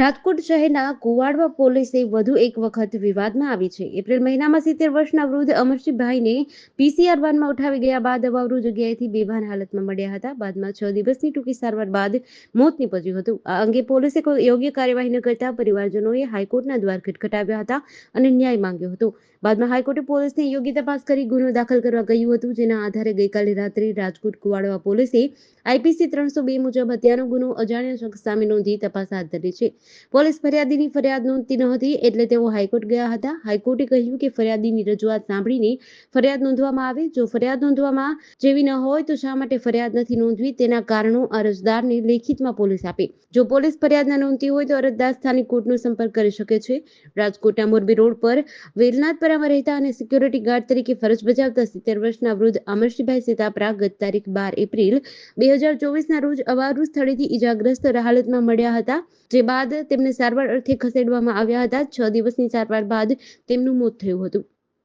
રાજકોટ શહેરના કુવાડવા પોલીસે વધુ એક વખત વિવાદમાં આવી છે. એપ્રિલ મહિનામાં 70 વર્ષના વૃદ્ધ અમરસિંહભાઈને પીસીઆર વાનમાં ઉઠાવી ગયા બાદ અવાવરૂ જગ્યાએથી બેભાન હાલતમાં મળ્યા હતા. બાદમાં 6 દિવસની ટૂંકી સારવાર બાદ મોત નીપજ્યું હતું. આ અંગે પોલીસે કોઈ યોગ્ય કાર્યવાહી ન કરતા પરિવારજનોએ હાઈકોર્ટના દ્વાર ખટખટાવ્યા હતા અને ન્યાય માંગ્યો હતો. બાદમાં હાઈકોર્ટે પોલીસને યોગ્ય તપાસ કરી ગુનો દાખલ કરવા કહ્યું હતું, જેના આધારે ગઈકાલે રાત્રે રાજકોટ કુવાડવા પોલીસે આઈપીસી 302 મુજબ હત્યાનો ગુનો અજાણ્યા શખ્સ સામે નોંધી તપાસ હાથ ધરી છે. પોલીસ ફરિયાદીની ફરિયાદ નોંધતી નહોતી, એટલે તેઓ હાઈકોર્ટ ગયા હતા. હાઈકોર્ટે કહ્યું કે ફરિયાદીની રજૂઆત સાંભળીને ફરિયાદ નોંધવામાં આવે. જો ફરિયાદ નોંધવામાં જેવી ન હોય તો શા માટે ફરિયાદ નથી નોંધવી, તેના કારણો અરજદારને લેખિતમાં પોલીસ આપે. જો પોલીસ ફરિયાદ ન નોંધતી હોય તો અરજદાર સ્થાનિક કોર્ટનો સંપર્ક કરી શકે છે. રાજકોટના મોરબી રોડ પર વેલનાથપરામાં રહેતા અને સિક્યોરિટી ગાર્ડ તરીકે ફરજ બજાવતા 70 વર્ષના વૃદ્ધ અમરસિંહભાઈ સીતાપરા ગત તારીખ 12 એપ્રિલ 2024ના રોજ અવાવરૂ સ્થળેથી ઈજાગ્રસ્ત હાલતમાં મળ્યા હતા, જે બાદ તેમને સારવાર અર્થે ખસેડવામાં આવ્યા હતા. 6 દિવસની સારવાર બાદ તેમનું મોત થયું હતું.